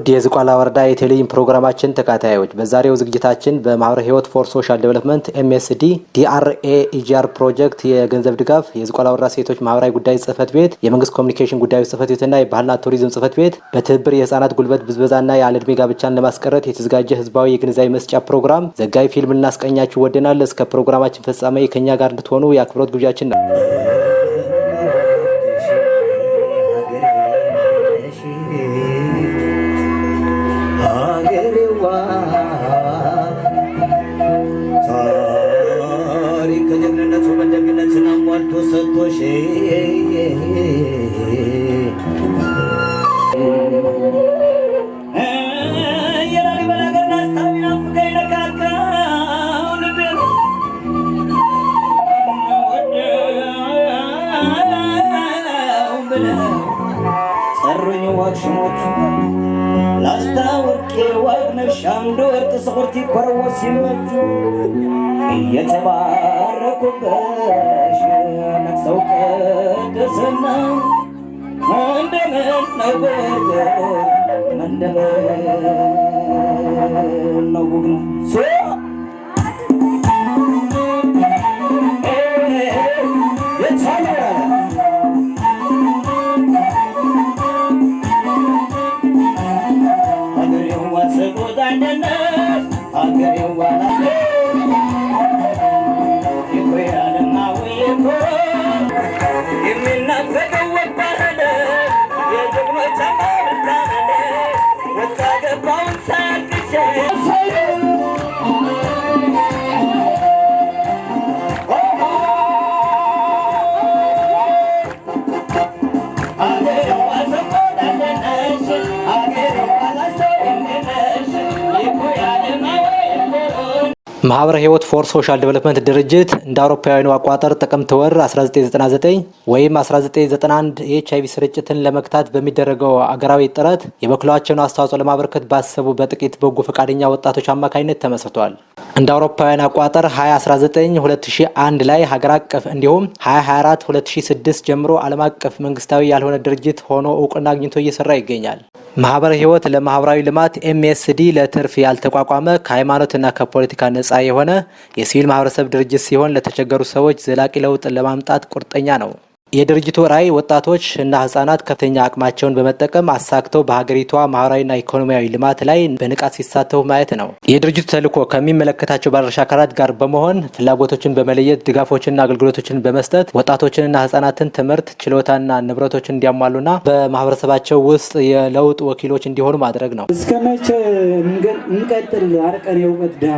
የዝቋላ ወረዳ የቴሌቪዥን ፕሮግራማችን ተከታታዮች በዛሬው ዝግጅታችን በማህበረ ህይወት ፎር ሶሻል ዴቨሎፕመንት ኤምኤስዲ ዲአርኤ ኢጂአር ፕሮጀክት የገንዘብ ድጋፍ የዝቋላ ወረዳ ሴቶች ማህበራዊ ጉዳይ ጽህፈት ቤት የመንግስት ኮሚኒኬሽን ጉዳዮች ጽህፈት ቤትና የባህልና ቱሪዝም ጽህፈት ቤት በትብብር የህፃናት ጉልበት ብዝበዛና ያለዕድሜ ጋብቻን ለማስቀረት የተዘጋጀ ህዝባዊ የግንዛቤ መስጫ ፕሮግራም ዘጋቢ ፊልም ልናስቀኛችሁ ወደናል። እስከ ፕሮግራማችን ፍጻሜ ከኛ ጋር እንድትሆኑ የአክብሮት ግብዣችን ነው። صغرتي كروس يمجو يتباركوا باش نكسوك دسنا مندمن نوبر مندمن نوبنا سو ማህበረ ህይወት ፎር ሶሻል ዴቨሎፕመንት ድርጅት እንደ አውሮፓውያኑ አቆጣጠር ጥቅምት ወር 1999 ወይም 1991 የኤችአይቪ ስርጭትን ለመግታት በሚደረገው አገራዊ ጥረት የበኩላቸውን አስተዋጽኦ ለማበርከት ባሰቡ በጥቂት በጎ ፈቃደኛ ወጣቶች አማካኝነት ተመስርቷል። እንደ አውሮፓውያን አቆጣጠር 2019 2001 ላይ ሀገር አቀፍ እንዲሁም 2024 2006 ጀምሮ ዓለም አቀፍ መንግስታዊ ያልሆነ ድርጅት ሆኖ እውቅና አግኝቶ እየሰራ ይገኛል። ማህበረ ህይወት ለማህበራዊ ልማት ኤምኤስዲ ለትርፍ ያልተቋቋመ ከሃይማኖትና ከፖለቲካ ነፃ የሆነ የሲቪል ማህበረሰብ ድርጅት ሲሆን ለተቸገሩ ሰዎች ዘላቂ ለውጥ ለማምጣት ቁርጠኛ ነው። የድርጅቱ ራዕይ ወጣቶች እና ህጻናት ከፍተኛ አቅማቸውን በመጠቀም አሳክተው በሀገሪቷ ማህበራዊና ኢኮኖሚያዊ ልማት ላይ በንቃት ሲሳተፉ ማየት ነው። የድርጅቱ ተልዕኮ ከሚመለከታቸው ባለድርሻ አካላት ጋር በመሆን ፍላጎቶችን በመለየት ድጋፎችንና አገልግሎቶችን በመስጠት ወጣቶችንና ህጻናትን ትምህርት፣ ችሎታና ንብረቶችን እንዲያሟሉና በማህበረሰባቸው ውስጥ የለውጥ ወኪሎች እንዲሆኑ ማድረግ ነው። እስከመቼ እንቀጥል? አርቀን የእውቀት ድሃ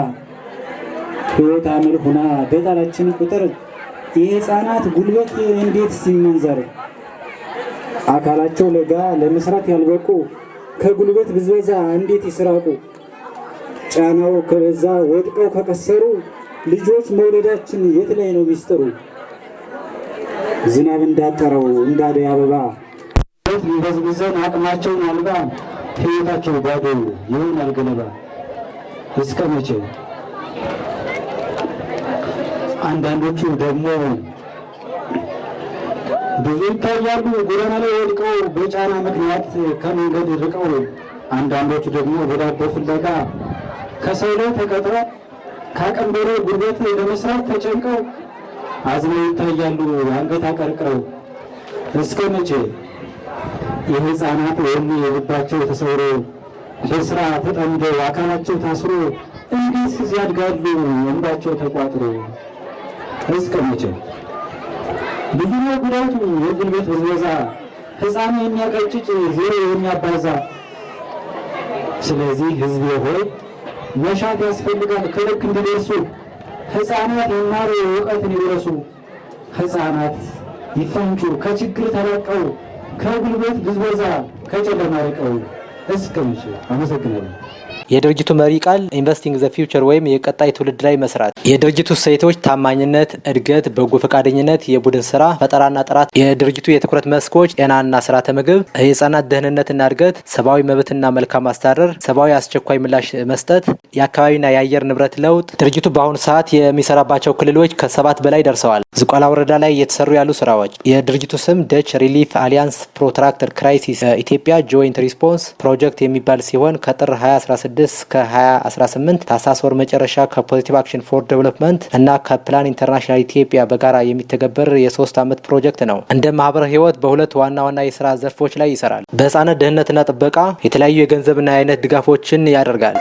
ህይወት አመል ሁና በጣላችን ቁጥር የህፃናት ጉልበት እንዴት ሲመንዘር አካላቸው ለጋ ለመስራት ያልበቁ ከጉልበት ብዝበዛ እንዴት ይስራቁ ጫናው ከበዛ ወድቀው ከቀሰሩ ልጆች መውለዳችን የት ላይ ነው ሚስጥሩ? ዝናብ እንዳጠረው እንዳደይ አበባ ይበዝብዘን አቅማቸውን አልባ ህይወታቸው ባዶ ይሆናል ገለባ። እስከ መቼ? አንዳንዶቹ ደግሞ ብዙ ይታያሉ ጎዳና ላይ ወድቀው በጫና ምክንያት ከመንገድ ርቀው። አንዳንዶቹ ደግሞ በዳቦ ፍለጋ ከሰው ላይ ተቀጥረው ከአቅም በላይ ጉልበት ለመስራት ተጨንቀው አዝነው ይታያሉ አንገት አቀርቅረው። እስከ መቼ? የህፃናት ወይም የልባቸው ተሰውሮ በስራ ተጠምደው አካላቸው ታስሮ እንዴት ያድጋሉ እንባቸው ተቋጥሮ? እስከ መቼ? ብዙ ነው ጉዳቱ የጉልበት ብዝበዛ ህፃን የሚያቀጭጭ ዜሮ የሚያባዛ። ስለዚህ ህዝብ ሆይ መሻት ያስፈልጋል ከልክ እንዲደርሱ ህፃናት ይማሩ እውቀትን ይወርሱ። ህፃናት ይፈንጩ ከችግር ተላቀው ከጉልበት ብዝበዛ ከጨለማ ርቀው። እስከ መቼ? አመሰግናለሁ። የድርጅቱ መሪ ቃል ኢንቨስቲንግ ዘ ፊውቸር ወይም የቀጣይ ትውልድ ላይ መስራት። የድርጅቱ እሴቶች ታማኝነት፣ እድገት፣ በጎ ፈቃደኝነት፣ የቡድን ስራ፣ ፈጠራና ጥራት። የድርጅቱ የትኩረት መስኮች ጤናና ስርዓተ ምግብ፣ የህፃናት ደህንነትና እድገት፣ ሰብአዊ መብትና መልካም አስተዳደር፣ ሰብአዊ አስቸኳይ ምላሽ መስጠት፣ የአካባቢና የአየር ንብረት ለውጥ። ድርጅቱ በአሁኑ ሰዓት የሚሰራባቸው ክልሎች ከ7 በላይ ደርሰዋል። ዝቋላ ወረዳ ላይ እየተሰሩ ያሉ ስራዎች። የድርጅቱ ስም ደች ሪሊፍ አሊያንስ ፕሮትራክተር ክራይሲስ ኢትዮጵያ ጆይንት ሪስፖንስ ፕሮጀክት የሚባል ሲሆን ከጥር 2016 እስከ 2018 ታህሳስ ወር መጨረሻ ከፖዚቲቭ አክሽን ፎር ዴቨሎፕመንት እና ከፕላን ኢንተርናሽናል ኢትዮጵያ በጋራ የሚተገበር የ3 ዓመት ፕሮጀክት ነው። እንደ ማህበረ ህይወት በሁለት ዋና የስራ ዘርፎች ላይ ይሰራል። በህፃናት ደህንነትና ጥበቃ የተለያዩ የገንዘብና የአይነት ድጋፎችን ያደርጋል።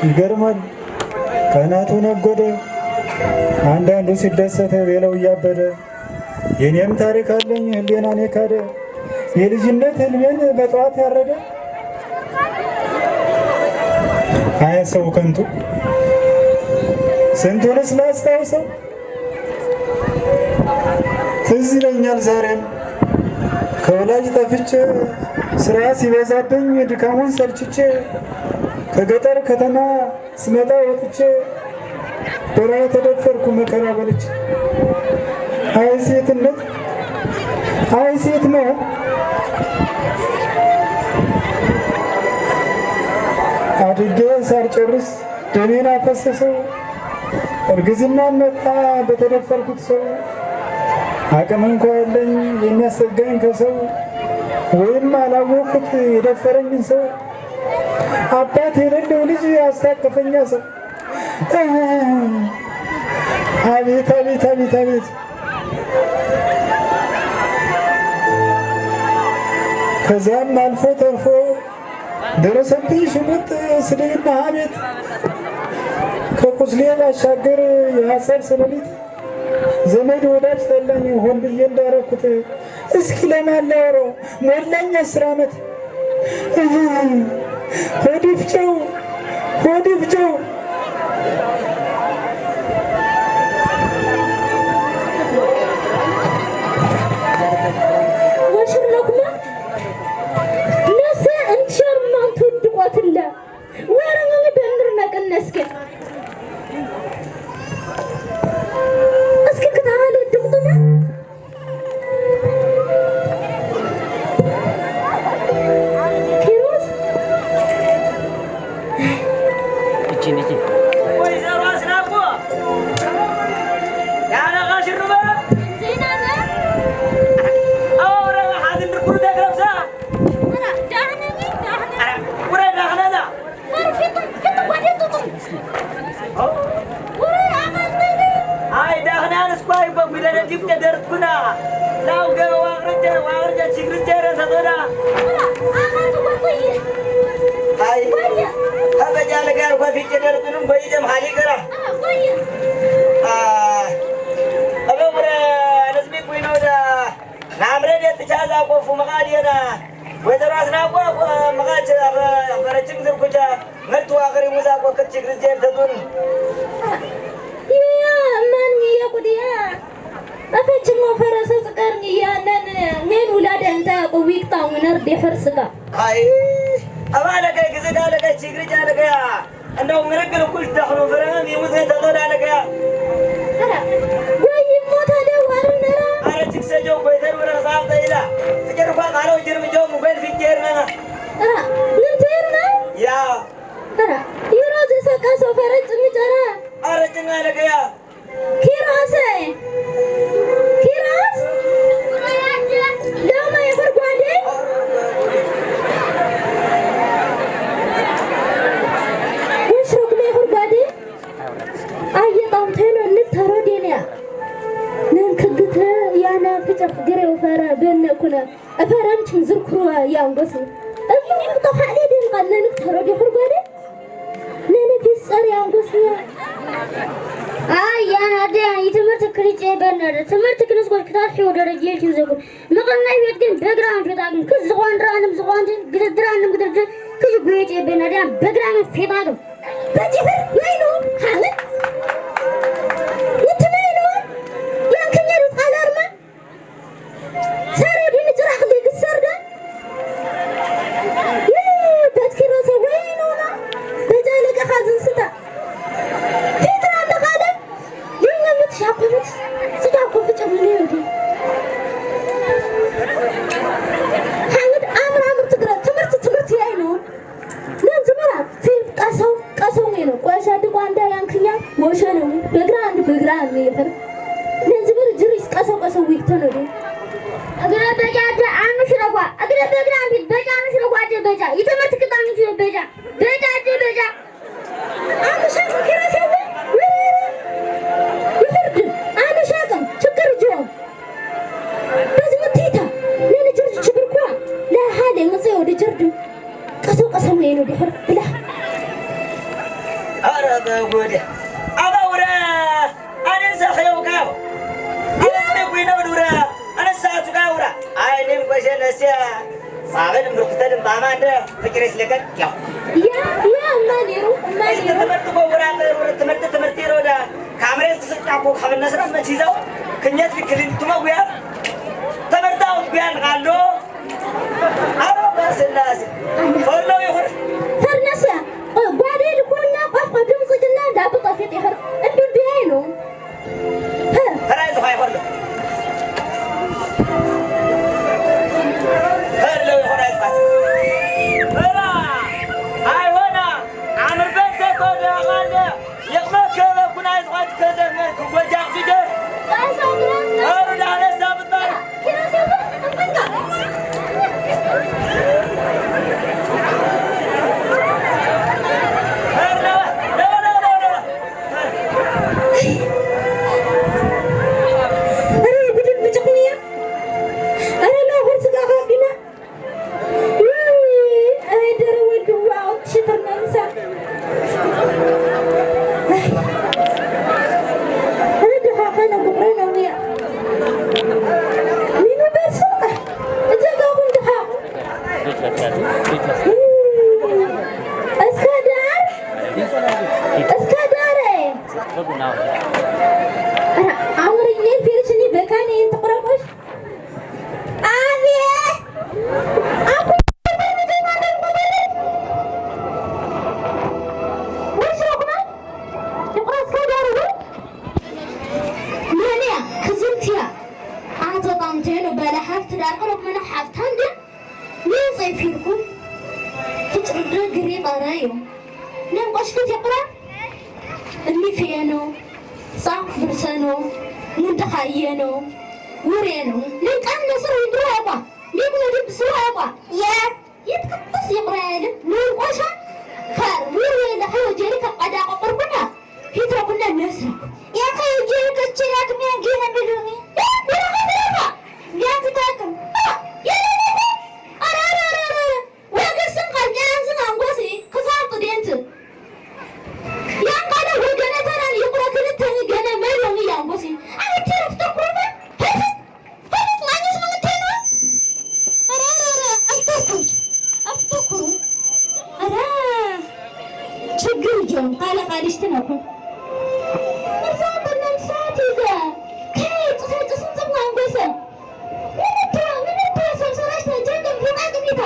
ይገርማል። ቀናቱ ነጎደ፣ አንዳንዱ ሲደሰተ ሌላው እያበደ። የኔም ታሪክ አለኝ ህሊናን የካደ የልጅነት ህልሜን በጠዋት ያረደ። አያ ሰው ከንቱ ስንቱንስ ላስታውሰው ትዝ ይለኛል ዛሬም ከወላጅ ጠፍቼ ስራ ሲበዛብኝ ድካሙን ሰልችቼ ከገጠር ከተማ ስመጣ ወጥቼ በረሃ ተደፈርኩ መከራ በልቼ። አይ ሴትነት፣ አይ ሴት ነው አድጌ ሳልጨርስ ደሜን አፈሰሰው። እርግዝና መጣ በተደፈርኩት ሰው። አቅም እንኳ የለኝ የሚያሰጋኝ ከሰው ወይም አላወቅኩት የደፈረኝን ሰው። አባት የሌለው ልጅ አስታቀፈኛ ሰው። አቤት አቤት አቤት አቤት። ከዚያም አልፎ ተርፎ ደረሰብኝ ሽሙጥ ስድብና ሀሜት። ከቁስሌ ባሻገር የሀሳብ ሰለሊት ዘመድ ወዳጅ ጠላኝ ሆን ብዬ እንዳረኩት እስኪ ለማን ላወራው ሞላኝ 10 ዓመት ሆድ ይፍጨው ወሽርለኩማ ነሰ እንሽር ማንቱ ድቆትለ ወረመን በንር ነቀነስከ እስኪ ከተማለ ድቁጥና ኪሮስ እቺ ወይዘሮ አስናቆ ያለ ጋሽሩባ ዜናና አውራ ሀዝን ድርኩር ተገብሳ አራ ዳህነኝ ወረ ዳህነዛ አይ ዳህናን ስኳይ በጉደለ ዲብ ደርኩና ላው ገ ዋቅርጀ ችግርጀረ ተቶዳ አይ ከበጃለ ጋር በፊት ደርኩንም በይደም ሀሊ ገራ አበብረ ነዝቢ ኩይኖዳ ናምረደ ተቻዛ ቆፉ መቃዲና ወይዘሮ አስናቆ መቃች አፈረችም ዝርኩጃ መርቱ አገሪ ሙዛ ቆከች ችግርጀረ ተቶን ያ ማን ያቁዲያ አፈችሞ ፈረሰ ጽቀርኝ ያነን ኔን ውላደ እንታ ቆዊቅታ ወነር ደፈርስጋ አይ አባለከ ግዝዳ ለከ ችግርጃ ለከ እንደው ምርግል ኩል ተخلو ፍረም ይሙዘ ተቶዳ ለከ አራ ወይ ሞታ ደዋርነራ አረ ችግሰጆ ኮይተር ወረ ሳፍታ ይላ ፍቅርኳ ካለው ጅርምጆ ሙገል ፍቅርና አራ ንንተርና ያ አራ ይሮዝ ሰቃ ሶፈረጭ ምጨራ አረጭና ለከያ ኪራስ ለማ የፈርጓዴ ወሽሩክ የፈርጓዴ አየጣም ተሎ ንተሮዴንያ ነንክግተ ያና ፍጨፍ ግሬው ፈራ በነኩነ አፈራምችን ዝርኩሩ ያንጎስ እይ ተፋለ ደንቃለ ንተሮዴ ፈርጓዴ ነንፊሰር ያንጎስ አይ ያናደ የትምህርት ክሪጭ በነደ ትምህርት ክልስ ቆይ ከታሽ ወደ ረጅል ይዘጉ መቀና ይወት ግን በግራም ፈታግን ከዝቋንድራንም ዝቋንድ ግድድራንም ግድድር ከዚ ጉየጭ በነደ በግራም ፈታግ በጅፍር ያይኑ ሐለት ይትመይኑ ያንከኛሩ ቃላርማ ሰረዲ ንጭራቅ ሊግሰርደ በትኪሮሰ ወይኑና በጃለቀ ሐዘን ስታ ሻቆት ስዳቆ ፍጭም ነው እንዴ ሐመድ አምራም ትምህርት ያይ ነው ለዝመራ ቀሰው ነው ቆሻ ድቋንዳ ያንክኛ ወሸ ነው በግራ ነው ይፈር ለዝመራ ጅሪስ ቀሰው ይተነ ነው እግረ በጃደ አኑ ሽረጓ እግረ በግራም ቢት በጃኑ ሽረጓ በጃ የትምህርት ክታን በጃ በጃ አኑ ሻቅ ከራሰው أنا شاطر شكر جو لازم تيتا لين جرد شكر كوا لا هذا مصير ودي جردو قسو وينو دي حر بلا أرى بقول أبورا أنا سخيو كاو أنا بقول أبورا أنا ساتو كاورا أنا بقول نسيا صعبين مركتين بامان ده فكرة سلكت يا ماليرو تمرت بورا تمرت رودا كاميرا تسقطكو خبرنا سرا ما تيزاو كنيت في كلين توما ويا تمرتاو بيان قالو أرى بس الناس فرلو يخر فرنسا بعدين كنا قف قدم سجلنا دابط في تهر انتو بينو هراي زخاي فرلو فرلو يخر هلا هاي هنا عامل بنتك ولا غالي يغمك كنا يزغط كذا ما وجع فيك أرد على السابطة تدارك من حفتان ده مين صيفيكم تتردد قريب رايو نم قشكت يقرأ اللي فينو صاق برسنو منتخينو ورينو لين كان نصر يدرو أبا لين نجيب سوا أبا يا يتكبس يقرأ هذا نور قشة خار ورين لحيو جيرك قداق قربنا يتركنا النسر يا أخي جيرك الشراك مين جينا بدوني ولا قدرها يا تتاكم يا وقسم قد جانسن أنقصي كفاق دينت yang kada hujana taran yukra kene tani gana melongi yang bosi ani terus takurma hei nangis mengeteno ara aftaku ara ችግር ጆን ካለ ካዲስት ነው መሳተን ሳቲዛ ከጥሰጥስን ዘማን በሰ ምን ተሰራሽ ተጀንገም ፍቃድሚታ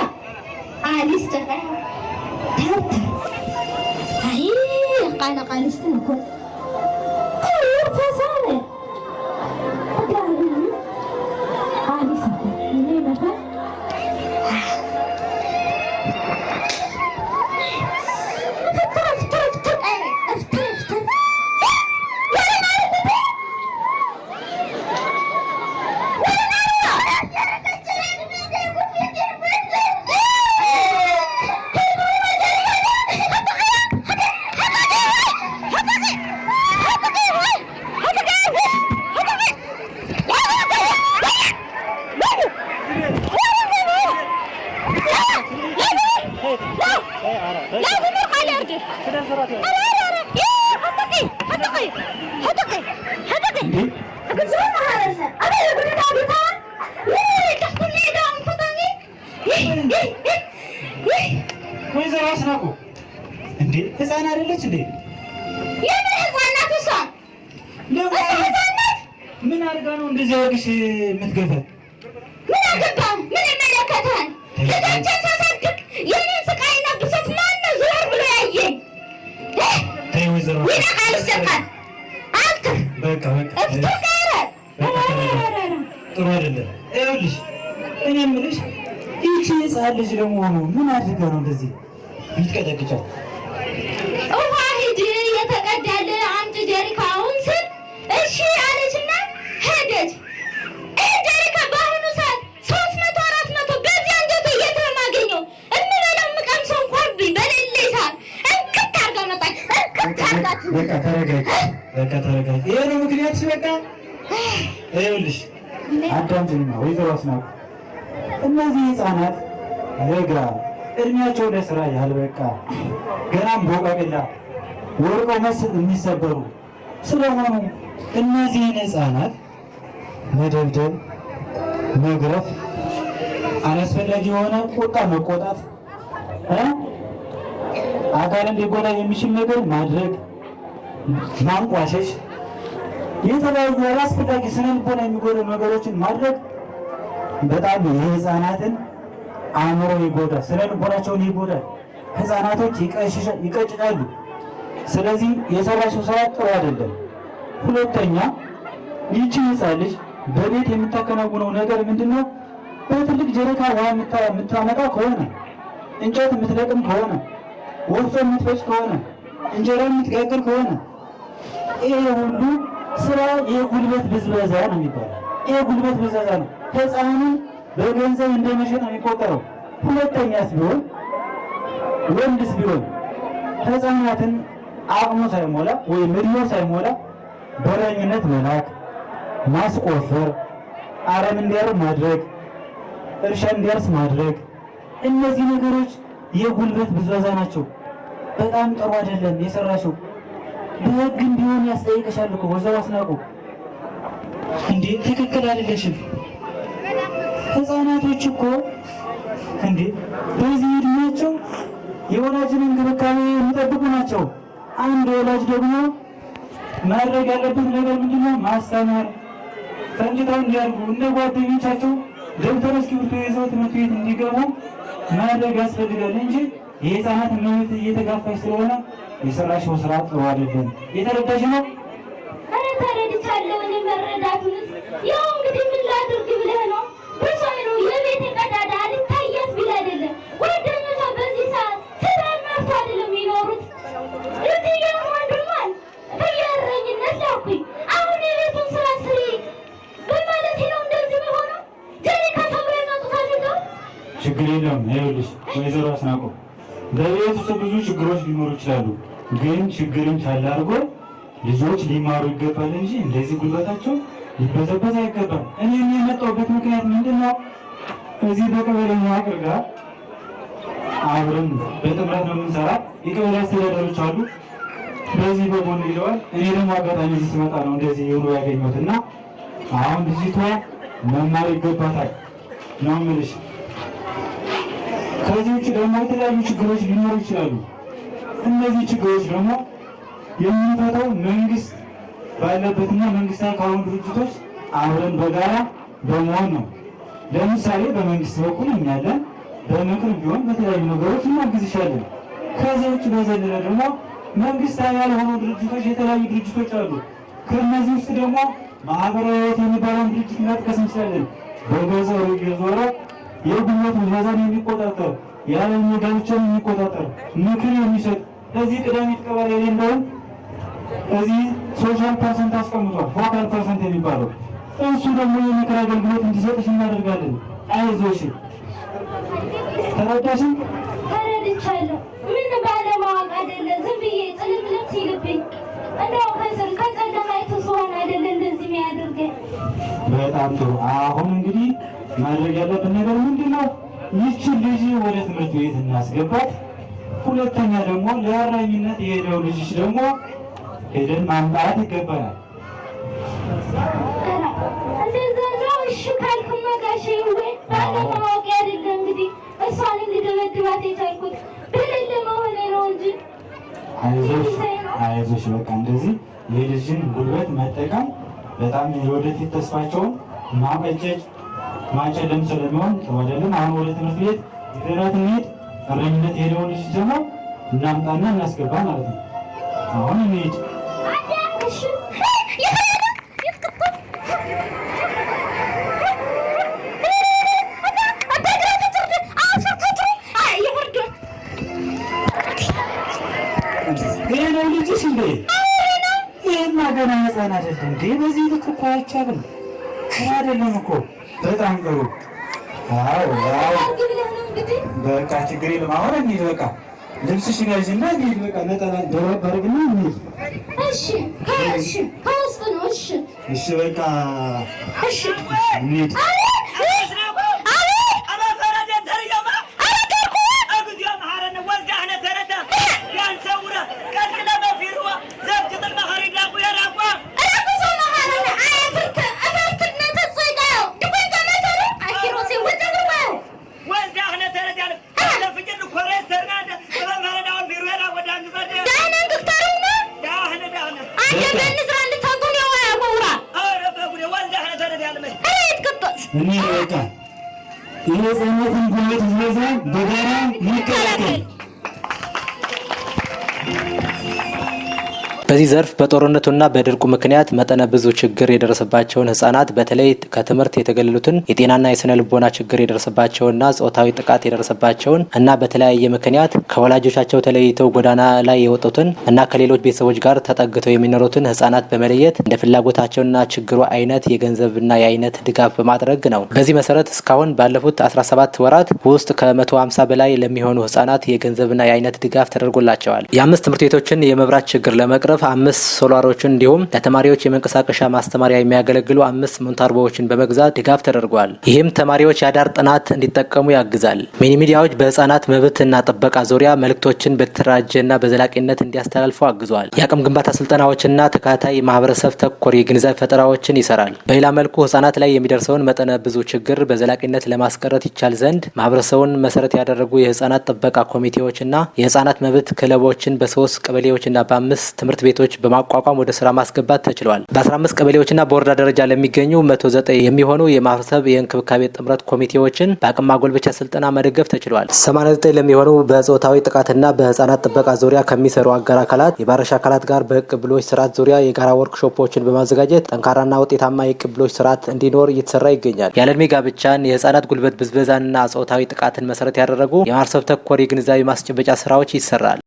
አሊስተ ታታ አይ قال استنكر طيب فصالة أقابلني قالي سنة منين أفا افتر ولا نعرف ወይዘሮ አስናቁ እንዴ ህፃን አይደለች እንዴ? የምን ህፃናት እሷ ህፃናት ምን አድርጋ ነው እንደዚህ አድርግሽ የምትገፋት? ምን አገባህ? ምን ይመለከታል? ልጆችን ሳሳድግ የኔን ስቃይና ብሶት ማነው ዞር ብሎ ያየኝ? ተይ ወይዘሮ ይነቃል ይሰካል አንተ በቃ እፍትጋረ ጥሩ አይደለም። ይኸውልሽ እኔ የምልሽ ይቺ ህፃን ልጅ ለመሆኑ ምን አድርጋ ነው እንደዚህ የምትቀጠቅጫት? ውሃ ሂድ የተቀዳለ አንድ ጀሪካውን ስል እሺ አለችና ሄደች። ይህ ጀሪካ በአሁኑ ሰዓት 300 400 በዚህ አንጀቱ የት ነው የማገኘው? የምበላው የምቀምሰው እንኳን በሌለ ሰዓት እንክት አድርጋ መጣች። እንክት አድርጋት። በቃ ተረጋጊ፣ በቃ ተረጋጊ። ይሄ ነው ምክንያትሽ? በቃ ይኸውልሽ አዳምጪኝማ ወይዘሮ አስናቁ እነዚህ ህፃናት ለጋ እድሜያቸው ለስራ ያልበቃ ገናም ቦቃቅላ ወርቀው የሚሰበሩ ስለሆኑ እነዚህን ህፃናት መደብደብ፣ መግረፍ፣ አላስፈላጊ የሆነ ቁጣ መቆጣት፣ አካል እንዲጎዳ የሚችል ነገር ማድረግ፣ ማንቋሸሽ፣ የተለያዩ አላስፈላጊ ስነ ልቦና የሚጎዱ ነገሮችን ማድረግ በጣም የህፃናትን አእምሮ ይጎዳል፣ ስነ ልቦናቸውን ይጎዳል። ህፃናቶች ይቀጭጫሉ። ስለዚህ የሰራሽው ስራ ጥሩ አይደለም። ሁለተኛ ይቺ ህፃን ልጅ በቤት የምታከናውነው ነገር ምንድነው? በትልቅ ጀሪካ ውሃ የምታመጣ ከሆነ፣ እንጨት የምትለቅም ከሆነ፣ ወፍጮ የምትፈጭ ከሆነ፣ እንጀራ የምትጋግር ከሆነ ይሄ ሁሉ ስራ የጉልበት ብዝበዛ ነው የሚባለው። ይሄ ጉልበት ብዝበዛ ነው። ህፃኑን በገንዘብ እንደመሸጥ ነው የሚቆጠረው። ሁለተኛስ ቢሆን ወንድስ ቢሆን ህፃናትን አቅሙ ሳይሞላ ወይም እድሜው ሳይሞላ በረኝነት መላክ፣ ማስቆፈር፣ አረም እንዲያርም ማድረግ፣ እርሻ እንዲያርስ ማድረግ፣ እነዚህ ነገሮች የጉልበት ብዝበዛ ናቸው። በጣም ጥሩ አይደለም የሰራሽው። በህግ እንዲሆን ያስጠይቅሻል እኮ ወይዘሮ አስናቁ። እንዴ ትክክል አይደለሽም። ህፃናቶች እኮ እንዴ በዚህ እድሜያቸው የወላጅን እንክብካቤ የሚጠብቁ ናቸው። አንድ ወላጅ ደግሞ ማድረግ ያለበት ነገር ምንድነው? ማስተማር፣ ፈንጭተው እንዲያድጉ እንደ ጓደኞቻቸው ደብተር እስክሪብቶ ይዘው ትምህርት ቤት እንዲገቡ ማድረግ ያስፈልጋል እንጂ የህፃናት መብት እየተጋፋች ስለሆነ የሰራሽው ስራ ጥሩ አይደለም። የተረዳሽ ነው? አረ ተረድቻለሁ። እኔ መረዳቱን ያው እንግዲህ ምን ላድርግ ብለህ ነው? በሰው ችግር የለም። ይኸውልሽ ወይዘሮ አስናቆ በቤት ውስጥ ብዙ ችግሮች ሊኖሩ ይችላሉ። ግን ችግርን ቻል አድርጎ ልጆች ሊማሩ ይገባል እንጂ እንደዚህ ጉልበታቸው ሊበዘበዝ አይገባም። እኔ የመጣሁበት ምክንያት ምንድን ነው? እዚህ በቀበሌ መዋቅር ጋር አብረን በጥምረት ነው የምንሰራ። የቀበሌ አስተዳደሮች አሉ፣ በዚህ በጎን ይለዋል። እኔ ደግሞ አጋጣሚ እዚህ ስመጣ ነው እንደዚህ የሆኑ ያገኘሁት እና አሁን ልጅቷ መማር ይገባታል ነው የምልሽ። ከዚህ ውጭ ደግሞ የተለያዩ ችግሮች ሊኖሩ ይችላሉ። እነዚህ ችግሮች ደግሞ የሚፈታው መንግስት ባለበትና መንግስታዊ ካልሆኑ ድርጅቶች አብረን በጋራ በመሆን ነው። ለምሳሌ በመንግስት በኩል እኛለን በምክር ቢሆን በተለያዩ ነገሮች እናግዝሻለን። ከዚህ ውጭ በዘለለ ደግሞ መንግስታዊ ያልሆኑ ድርጅቶች የተለያዩ ድርጅቶች አሉ። ከእነዚህ ውስጥ ደግሞ ማህበራዊ ህይወት የሚባለውን ድርጅት መጥቀስ እንችላለን። በገጠሩ እየዞረ የጉልበት ብዝበዛን የሚቆጣጠር ያለኝ ጋብቻን የሚቆጣጠር ምክር የሚሰጥ እዚህ ቅዳሜት ቀበሌ የሌለውን እዚህ ሶሻል ፐርሰንት አስቀምጧል። ፎካል ፐርሰንት የሚባለው እሱ ደግሞ የምክር አገልግሎት እንዲሰጥሽ እናደርጋለን። አይዞሽ። ተረዳሽም? ተረድቻለሁ። ምን ባለማወቅ አይደለ ዝም ብዬ ጥልምልም ሲልብኝ እንደው ከስር ከጨለማይቱ ስሆን አይደለ እንደዚህ የሚያደርገኝ። በጣም ጥሩ። አሁን እንግዲህ ማድረግ ያለብን ነገር ምንድን ነው? ይህችን ልጅ ወደ ትምህርት ቤት እናስገባት። ሁለተኛ ደግሞ ለአራሚነት የሄደው ልጅሽ ደግሞ ሄደን ማምጣት ይገባናል። እንደዛ ነው። እሺ ካልኩማ ጋሼ ወይ ባለማወቅ አይደለ እንግዲህ እሷን እንድደበድባት የቻልኩት በሌለ መሆኔ ነው እንጂ። አይዞሽ በቃ እንደዚህ የልጅን ጉልበት መጠቀም በጣም የወደፊት ተስፋቸውን ማጨለም ስለሚሆን ጥሩ አይደለም። አሁን ወደ ትምህርት ቤት ይዘናት እንሂድ። እረኝነት የሄደውን ልጅ ደግሞ እናምጣና እናስገባ ማለት ነው። አሁን እንሂድ። ይሄ ነው ልጅሽ እንዴ? ይሄማ ገና ህፃን አይደለም እንዴ? በዚህ ልክ እኮ አይቻልም። አይደለም እኮ በጣም ጥሩ። አዎ በቃ ችግር የለም። አሁን እንሂድ። በቃ ልብስሽን ያዥና እንሂድ። በቃ ነጠላ ደረብ አድርግና እንሂድ። እሺ እሺ ከውስጥ ነው። እሺ እሺ በቃ እሺ እንሂድ። እኔ በቃ የህፃናትን ጉልበት ብዝበዛ በጋራ ይከላከል። በዚህ ዘርፍ በጦርነቱና በድርቁ ምክንያት መጠነ ብዙ ችግር የደረሰባቸውን ህጻናት በተለይ ከትምህርት የተገለሉትን የጤናና የስነ ልቦና ችግር የደረሰባቸውና ጾታዊ ጥቃት የደረሰባቸውን እና በተለያየ ምክንያት ከወላጆቻቸው ተለይተው ጎዳና ላይ የወጡትን እና ከሌሎች ቤተሰቦች ጋር ተጠግተው የሚኖሩትን ህጻናት በመለየት እንደ ፍላጎታቸውና ችግሩ አይነት የገንዘብና የአይነት ድጋፍ በማድረግ ነው። በዚህ መሰረት እስካሁን ባለፉት 17 ወራት ውስጥ ከ150 በላይ ለሚሆኑ ህጻናት የገንዘብና የአይነት ድጋፍ ተደርጎላቸዋል። የአምስት ትምህርት ቤቶችን የመብራት ችግር ለመቅረፍ 5 ሶላሮችን እንዲሁም ለተማሪዎች የመንቀሳቀሻ ማስተማሪያ የሚያገለግሉ 5 ሞንታርቦዎችን በመግዛት ድጋፍ ተደርጓል። ይህም ተማሪዎች የአዳር ጥናት እንዲጠቀሙ ያግዛል። ሚኒ ሚዲያዎች በህፃናት መብትና ጥበቃ ዙሪያ መልእክቶችን በተደራጀና በዘላቂነት እንዲያስተላልፉ አግዟል። የአቅም ግንባታ ስልጠናዎችና ተከታታይ ማህበረሰብ ተኮር የግንዛቤ ፈጠራዎችን ይሰራል። በሌላ መልኩ ህፃናት ላይ የሚደርሰውን መጠነ ብዙ ችግር በዘላቂነት ለማስቀረት ይቻል ዘንድ ማህበረሰቡን መሰረት ያደረጉ የህፃናት ጥበቃ ኮሚቴዎችና የህፃናት መብት ክለቦችን በ3 ቀበሌዎችና በ5 ትምህርት ቤቶች በማቋቋም ወደ ስራ ማስገባት ተችሏል። በ15 ቀበሌዎችና በወረዳ ደረጃ ለሚገኙ 109 የሚሆኑ የማህበረሰብ የእንክብካቤ ጥምረት ኮሚቴዎችን በአቅም ማጎልበቻ ስልጠና መደገፍ ተችሏል። 89 ለሚሆኑ በጾታዊ ጥቃትና በህፃናት ጥበቃ ዙሪያ ከሚሰሩ አጋር አካላት የባለድርሻ አካላት ጋር በቅብሎች ስርዓት ዙሪያ የጋራ ወርክሾፖችን በማዘጋጀት ጠንካራና ውጤታማ የቅብሎች ስርዓት እንዲኖር እየተሰራ ይገኛል። ያለ ዕድሜ ጋብቻን፣ የህፃናት ጉልበት ብዝበዛንና ጾታዊ ጥቃትን መሰረት ያደረጉ የማህበረሰብ ተኮር የግንዛቤ ማስጨበጫ ስራዎች ይሰራል።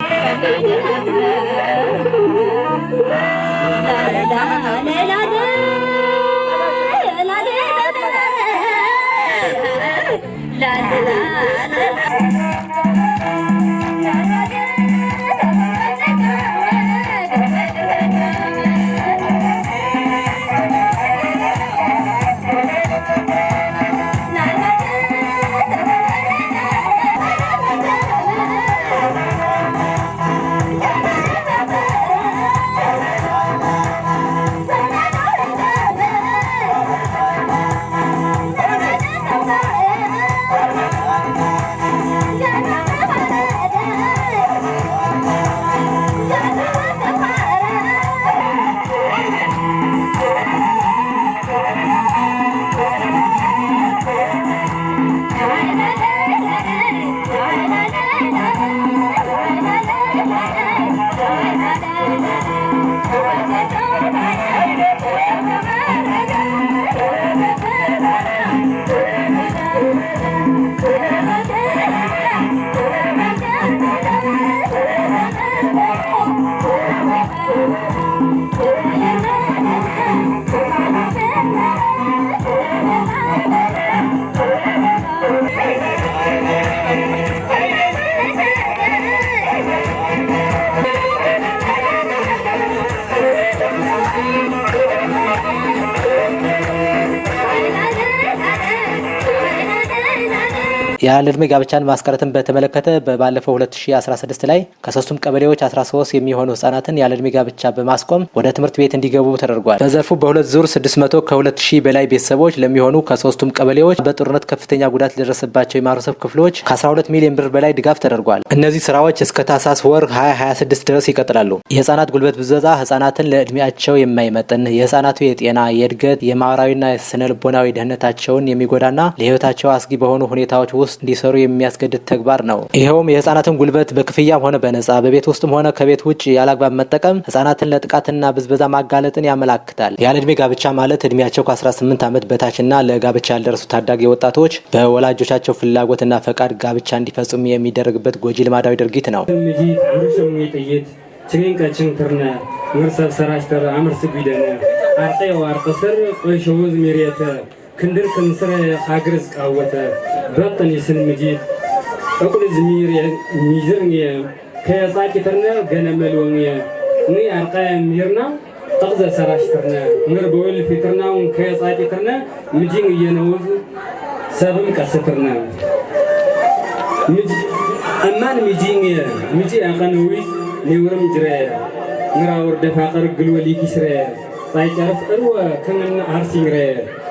ያለ ዕድሜ ጋብቻን ማስቀረትን በተመለከተ ባለፈው 2016 ላይ ከሶስቱም ቀበሌዎች 13 የሚሆኑ ህጻናትን ያለ ዕድሜ ጋብቻ በማስቆም ወደ ትምህርት ቤት እንዲገቡ ተደርጓል። በዘርፉ በሁለት ዙር 600 ከ2000 በላይ ቤተሰቦች ለሚሆኑ ከሶስቱም ቀበሌዎች በጦርነት ከፍተኛ ጉዳት ለደረሰባቸው የማህበረሰብ ክፍሎች ከ12 ሚሊዮን ብር በላይ ድጋፍ ተደርጓል። እነዚህ ስራዎች እስከ ታህሳስ ወር 2026 ድረስ ይቀጥላሉ። የህጻናት ጉልበት ብዝበዛ ህጻናትን ለዕድሜያቸው የማይመጥን የህጻናቱ የጤና፣ የእድገት፣ የማህበራዊና ስነልቦናዊ ደህንነታቸውን የሚጎዳና ለህይወታቸው አስጊ በሆኑ ሁኔታዎች ውስጥ እንዲሰሩ የሚያስገድድ ተግባር ነው። ይሄውም የህፃናትን ጉልበት በክፍያም ሆነ በነጻ በቤት ውስጥም ሆነ ከቤት ውጭ ያላግባብ መጠቀም ህፃናትን ለጥቃትና ብዝበዛ ማጋለጥን ያመላክታል። ያለ ዕድሜ ጋብቻ ማለት እድሜያቸው ከ18 ዓመት በታችና ለጋብቻ ያልደረሱ ታዳጊ ወጣቶች በወላጆቻቸው ፍላጎትና ፈቃድ ጋብቻ እንዲፈጽሙ የሚደረግበት ጎጂ ልማዳዊ ድርጊት ነው። كندر كنسر خاجرز قوته بطن يسن مجيد أقول زمير ميزرني كيساك ترنا جنا ملونية ني أرقام ميرنا تغزى سراشترنا نر بول فيترنا وكيساك ترنا مجين ينوز سبم كسترنا أمان مجي أقنويز نورم جرا نراور دفاقر قلولي كسرة سايكارف أروى كمن عرسي رأ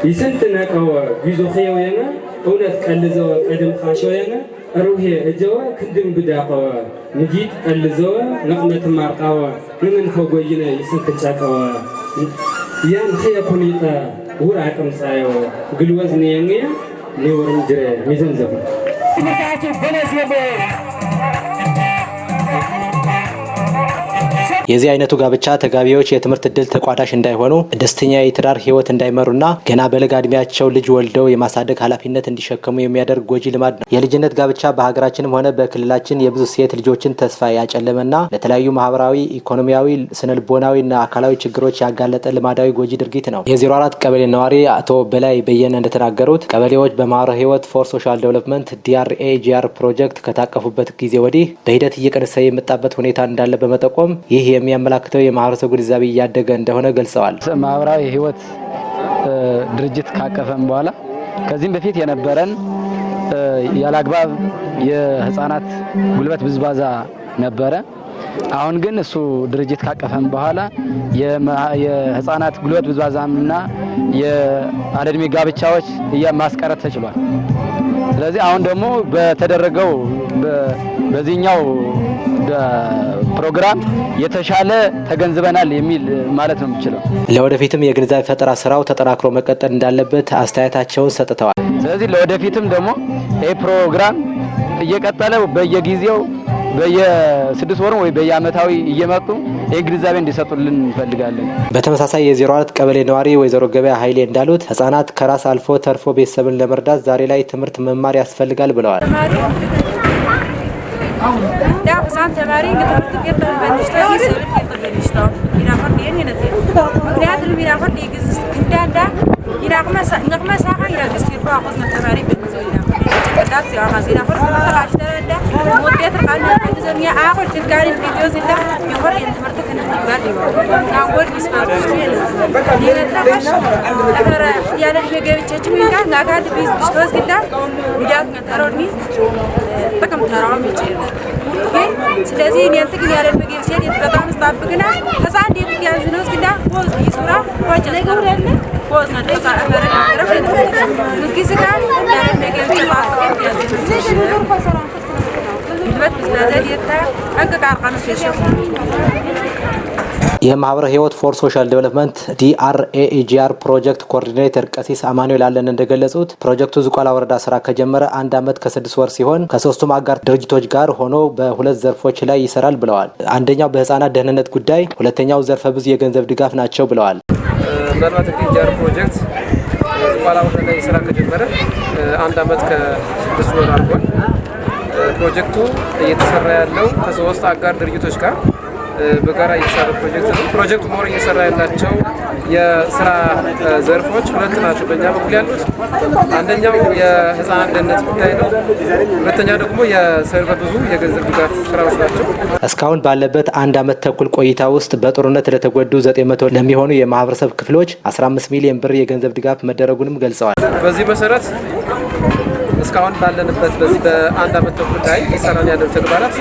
يسن تناكوا جزء خيوينا أونت كالزوا قدم خاشوينا أروه الجوا كندم بداقوا نجيت كالزوا نقمة مارقوا من فوقينا يسن تشاكوا يان خيا كونيتا ورعكم سايو قلوز نيانيا نورم جرا ميزان زفر የዚህ አይነቱ ጋብቻ ተጋቢዎች የትምህርት እድል ተቋዳሽ እንዳይሆኑ ደስተኛ የትዳር ህይወት እንዳይመሩና ገና በለጋ እድሜያቸው ልጅ ወልደው የማሳደግ ኃላፊነት እንዲሸከሙ የሚያደርግ ጎጂ ልማድ ነው። የልጅነት ጋብቻ በሀገራችንም ሆነ በክልላችን የብዙ ሴት ልጆችን ተስፋ ያጨለመና ለተለያዩ ማህበራዊ፣ ኢኮኖሚያዊ፣ ስነልቦናዊና አካላዊ ችግሮች ያጋለጠ ልማዳዊ ጎጂ ድርጊት ነው። የ04 ቀበሌ ነዋሪ አቶ በላይ በየነ እንደተናገሩት ቀበሌዎች በማህበራዊ ህይወት ፎር ሶሻል ዴቨሎፕመንት DRAGR ፕሮጀክት ከታቀፉበት ጊዜ ወዲህ በሂደት እየቀነሰ የመጣበት ሁኔታ እንዳለ በመጠቆም ይህ የሚያመላክተው የማህበረሰብ ግንዛቤ እያደገ እንደሆነ ገልጸዋል። ማህበራዊ ህይወት ድርጅት ካቀፈን በኋላ ከዚህም በፊት የነበረን ያላግባብ የህፃናት ጉልበት ብዝባዛ ነበረ። አሁን ግን እሱ ድርጅት ካቀፈን በኋላ የህፃናት ጉልበት ብዝባዛና የአለዕድሜ ጋብቻዎች ማስቀረት ተችሏል። ስለዚህ አሁን ደግሞ በተደረገው በዚህኛው ፕሮግራም የተሻለ ተገንዝበናል የሚል ማለት ነው የምችለው። ለወደፊትም የግንዛቤ ፈጠራ ስራው ተጠናክሮ መቀጠል እንዳለበት አስተያየታቸውን ሰጥተዋል። ስለዚህ ለወደፊትም ደግሞ ይህ ፕሮግራም እየቀጠለ በየጊዜው በየ6 ወር ወይ በየአመታዊ እየመጡ የግንዛቤ እንዲሰጡልን እንፈልጋለን። በተመሳሳይ የ04 ቀበሌ ነዋሪ ወይዘሮ ገበያ ኃይሌ እንዳሉት ህጻናት ከራስ አልፎ ተርፎ ቤተሰብን ለመርዳት ዛሬ ላይ ትምህርት መማር ያስፈልጋል ብለዋል። يناقما ساقا يستيقوا أخذنا تمارين بالمزوية قدات سيارة زينا فرق طلعش تردا مودية تقالنا بالمزوية آخر تلقاني الفيديو زينا يخور ينتمرتك نتبالي ناقول بسمع بشتين ينترقش أخر يالا الفيقى بيتشمينك ناقاد بيز بشتوز كده بجات نتروني تكم ترعام يجيب ስለዚህ እንትን ያለ ምግብ ሲል በጣም ስታብቅና ከዛን ዲት ያዝነውስ ግዳ ወዝ ይሱራ ወጭ ላይ ገውራለ ወዝ ነው ተሳ አፈረ ረፍ ምግብ ስጋ ያለ ምግብ ተባቀ ያዝነውስ ልበት ስለዚህ የታ አንቀቃር ቀኑ ሲሸፍ የማህበረ ህይወት ፎር ሶሻል ዴቨሎፕመንት DRAEGR ፕሮጀክት ኮኦርዲኔተር ቀሲስ አማኑኤል አለን እንደገለጹት ፕሮጀክቱ ዝቋላ ወረዳ ስራ ከጀመረ 1 አመት ከ6 ወር ሲሆን ከሶስቱም አጋር ድርጅቶች ጋር ሆኖ በሁለት ዘርፎች ላይ ይሰራል ብለዋል። አንደኛው በህፃናት ደህንነት ጉዳይ፣ ሁለተኛው ዘርፈ ብዙ የገንዘብ ድጋፍ ናቸው ብለዋል። ምናልባት DRAEGR ፕሮጀክት ዝቋላ ወረዳ ላይ ስራ ከጀመረ 1 አመት ከ6 ወር አልፏል። ፕሮጀክቱ እየተሰራ ያለው ከሶስት አጋር ድርጅቶች ጋር በጋራ እየሰራ ፕሮጀክት ነው። ፕሮጀክቱ ሞር እየሰራ ያላቸው የስራ ዘርፎች ሁለት ናቸው በእኛ በኩል ያሉት። አንደኛው የህፃናት ደህንነት ጉዳይ ነው። ሁለተኛው ደግሞ የሰርቨ ብዙ የገንዘብ ድጋፍ ስራዎች ናቸው። እስካሁን ባለበት 1 አመት ተኩል ቆይታ ውስጥ በጦርነት ለተጎዱ 900 ለሚሆኑ የማህበረሰብ ክፍሎች 15 ሚሊዮን ብር የገንዘብ ድጋፍ መደረጉንም ገልጸዋል። በዚህ መሰረት እስካሁን ባለንበት በዚህ በ1 አመት ተኩል ላይ እየሰራን ያለው ተግባራት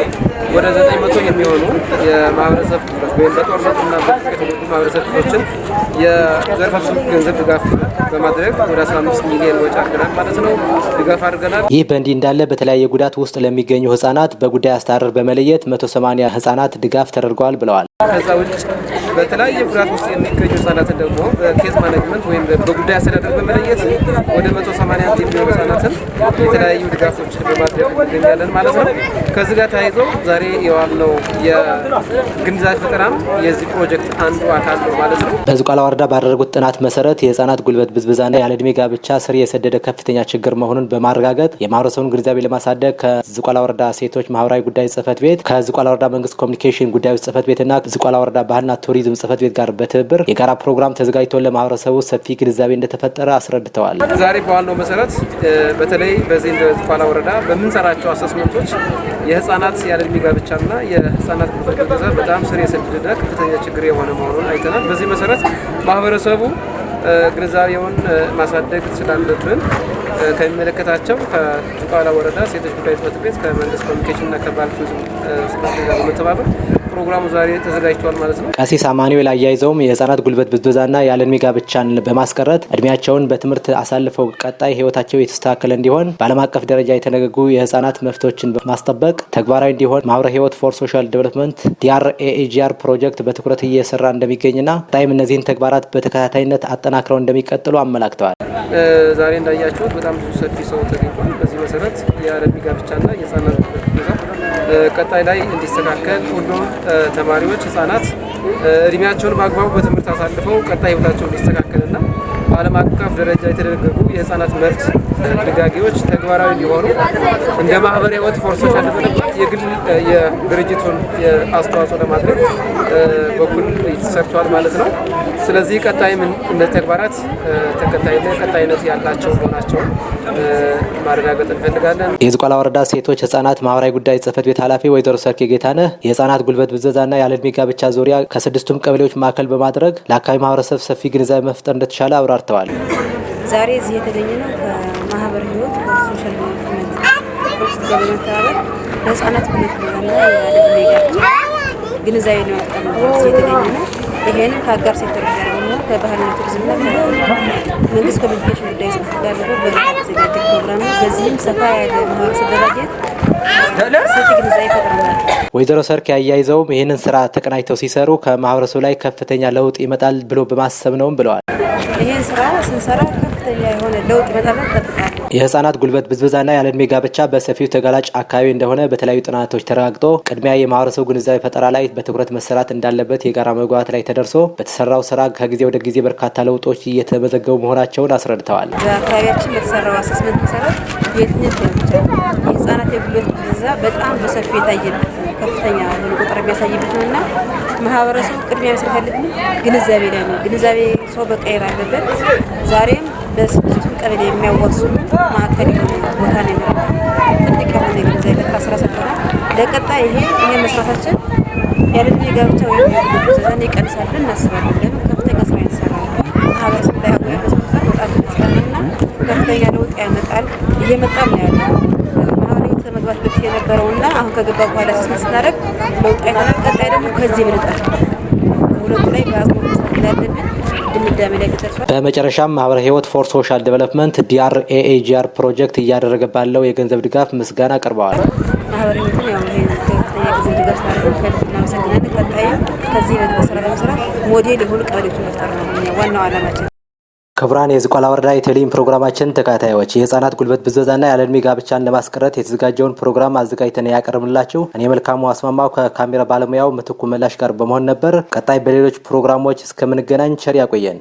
ወደ 900 የሚሆኑ የማህበረሰብ ክፍሎች ወይም በጦርነትና በግጭት የተጎዱ ማህበረሰብ ክፍሎችን የዘርፈ ብዙ ገንዘብ ድጋፍ በማድረግ ወደ 15 ሚሊዮን ወጪ አድርገናል ማለት ነው። ድጋፍ አድርገናል። ይህ በእንዲህ እንዳለ በተለያየ ጉዳት ውስጥ ለሚገኙ ህፃናት በጉዳይ አስተዳደር በመለየት 180 ህፃናት ድጋፍ ተደርገዋል ብለዋል። ከዛ ውጭ በተለያየ ጉዳት ውስጥ የሚገኙ ህፃናትን ደግሞ በኬዝ ማኔጅመንት ወይም በጉዳይ አስተዳደር በመለየት ወደ 180 የሚሆኑ ህፃናትን የተለያዩ ድጋፎችን በማድረግ እንገኛለን ማለት ነው። ከዚህ ጋር ተያይዞ ዛሬ የዋልነው የግንዛቤ ፈጠራም የዚህ ፕሮጀክት አንዱ አካል ነው ማለት ነው። በዝቋላ ወረዳ ባደረጉት ጥናት መሰረት የህፃናት ጉልበት ብዝበዛና ያለ እድሜ ጋብቻ ስር የሰደደ ከፍተኛ ችግር መሆኑን በማረጋገጥ የማህበረሰቡን ግንዛቤ ለማሳደግ ከዝቋላ ወረዳ ሴቶች ማህበራዊ ጉዳይ ጽህፈት ቤት ከዝቋላ ወረዳ መንግስት ኮሚኒኬሽን ጉዳዮች ጽህፈት ቤትና ዝቋላ ወረዳ ባህልና ቱሪዝም ጽህፈት ቤት ጋር በትብብር የጋራ ፕሮግራም ተዘጋጅቶ ለማህበረሰቡ ሰፊ ግንዛቤ እንደተፈጠረ አስረድተዋል። ዛሬ በዋናው መሰረት በተለይ በዚህ እንደ ዝቋላ ወረዳ በምንሰራቸው አሰስመንቶች የህፃናት ያለ እድሜ ጋብቻና የህፃናት ጉልበት ብዝበዛ በጣም ስር የሰደደ ከፍተኛ ችግር የሆነ መሆኑን አይተናል። በዚህ መሰረት ማህበረሰቡ ግንዛቤውን ማሳደግ ስላለብን ከሚመለከታቸው ከዝቋላ ወረዳ ሴቶች ጉዳይ ጽህፈት ቤት ከመንግስት ኮሚኒኬሽንና ከባህል ቱሪዝም ጽህፈት ቤት ጋር በመተባበር ፕሮግራሙ ዛሬ ተዘጋጅቷል ማለት ነው። ቀሲስ አማኑኤል አያይዘውም የህፃናት ጉልበት ብዝበዛና ያለ እድሜ ጋብቻን በማስቀረት እድሜያቸውን በትምህርት አሳልፈው ቀጣይ ህይወታቸው የተስተካከለ እንዲሆን በዓለም አቀፍ ደረጃ የተነገጉ የህፃናት መብቶችን በማስጠበቅ ተግባራዊ እንዲሆን ማህበረ ህይወት ፎር ሶሻል ዴቨሎፕመንት DRAEGR ፕሮጀክት በትኩረት እየሰራ እንደሚገኝና ጣይም እነዚህን ተግባራት በተከታታይነት አጠናክረው እንደሚቀጥሉ አመላክተዋል። ዛሬ እንዳያችሁት በጣም ብዙ ሰፊ ሰው ተገኝቷል። በዚህ መሰረት ያለ እድሜ ጋብቻና የህፃናት ቀጣይ ላይ እንዲስተካከል ሁሉም ተማሪዎች ህፃናት እድሜያቸውን በአግባቡ በትምህርት አሳልፈው ቀጣይ ህይወታቸው እንዲስተካከልና በዓለም አቀፍ ደረጃ የተደነገጉ የህፃናት መብት ድንጋጌዎች ተግባራዊ እንዲሆኑ እንደ ማህበረ ህይወት ፎር ሶሻል ዴቨሎፕመንት የግል የድርጅቱን አስተዋጽኦ ለማድረግ በኩል ተሰርቷል ማለት ነው። ስለዚህ ቀጣይም እነዚህ ተግባራት ቀጣይነት ያላቸው መሆናቸውን ማረጋገጥ እንፈልጋለን። የዝቋላ ወረዳ ሴቶች ህፃናት ማህበራዊ ጉዳይ ጽህፈት ቤት ኃላፊ ወይዘሮ ሰርኬ ጌታነህ የህፃናት ጉልበት ብዝበዛና ያለ እድሜ ጋብቻ ዙሪያ ከ6ቱም ቀበሌዎች ማዕከል በማድረግ ለአካባቢ ማህበረሰብ ሰፊ ግንዛቤ መፍጠር እንደተቻለ አብራርተዋል። ዛሬ እዚህ የተገኘነው ከማህበረ ህይወት ሶሻል ዴቨሎፕመንት ፕሮጀክት ጋር በመተባበር ለህፃናት ጉልበት ብዝበዛና ያለ እድሜ ጋብቻ ግንዛቤ ለመፍጠር ነው እዚህ የተገኘነው። ይሄንን ከአጋር ሴክተሮች ጋር ደግሞ ከባህልና ቱሪዝምና ከመንግስት ኮሚኒኬሽን ጉዳይ ጽህፈት ጋር በተዘጋጀ ፕሮግራም ነው። በዚህም ሰፋ ያለ ማህበረሰብ ደረጃት ሰፊ ግንዛቤ ፈጥረናል። ወይዘሮ ሰርክ አያይዘውም ይህንን ስራ ተቀናጅተው ሲሰሩ ከማህበረሰቡ ላይ ከፍተኛ ለውጥ ይመጣል ብሎ በማሰብ ነውም ብለዋል። ይህን ስራ ስንሰራ ከፍተኛ የሆነ ለውጥ ይመጣል ተጠብቃል። የህፃናት ጉልበት ብዝበዛና ያለ እድሜ ጋብቻ በሰፊው ተጋላጭ አካባቢ እንደሆነ በተለያዩ ጥናቶች ተረጋግጦ ቅድሚያ የማህበረሰቡ ግንዛቤ ፈጠራ ላይ በትኩረት መሰራት እንዳለበት የጋራ መግባባት ላይ ተደርሶ በተሰራው ስራ ከጊዜ ወደ ጊዜ በርካታ ለውጦች እየተመዘገቡ መሆናቸውን አስረድተዋል። በአካባቢያችን በተሰራው አሰስመንት መሰረት የትኛት ጋብቻ የህፃናት የጉልበት ብዝበዛ በጣም በሰፊው የታየበት ከፍተኛ ቁጥር የሚያሳይበት ነውና ማህበረሰቡ ቅድሚያ መስራት ያለብን ግንዛቤ ላይ ነው። ግንዛቤ ሰው በቀየር አለበት። ዛሬም በስድስቱም ቀበሌ የሚያዋሱ ማዕከል ቦታ ነው ትልቅ የሆነ የገንዘብ ስራ ሰርተናል። ለቀጣይ ይሄ መስራታችን ያለኝ ጋብቻ ወይም ዘመን ይቀንሳል ብለን እናስባለን። ለምን ከፍተኛ ስራ ይሰራል። ማህበረሰብ ላይ አብያለስ መስራት በጣም ተስፋና ከፍተኛ ለውጥ ያመጣል። እየመጣም ነው ያለው ማህበራዊ ተመግባት በፊት የነበረውና አሁን ከገባ በኋላ ስናደርግ ለውጥ አይተናል። ቀጣይ ደግሞ ከዚህ ይበልጣል። ሁለቱ ላይ በአጽንኦት መስራት እንዳለብን ድምዳሜ ላይ ተደርሷል። በመጨረሻም ማህበረ ህይወት ፎር ሶሻል ዴቨሎፕመንት DRAAGR ፕሮጀክት እያደረገ ባለው የገንዘብ ድጋፍ ምስጋና አቅርበዋል። ማህበረ ህይወትን ያው ይሄ የገንዘብ ድጋፍ ስላደረገ ከልብ እናመሰግናለን። ቀጣይ ከዚህ በተሰራ ለመስራት ሞዴል የሆኑ ቀበሌዎችን መፍጠር ነው ዋናው ዓላማችን። ክቡራን የዝቋላ ወረዳ የቴሌቪዥን ፕሮግራማችን ተከታታዮች የህፃናት ጉልበት ብዝበዛና ያለዕድሜ ጋብቻን ለማስቀረት የተዘጋጀውን ፕሮግራም አዘጋጅተን ያቀርብላችሁ እኔ መልካሙ አስማማው ከካሜራ ባለሙያው ምትኩ መላሽ ጋር በመሆን ነበር። ቀጣይ በሌሎች ፕሮግራሞች እስከምንገናኝ ቸር ያቆየን።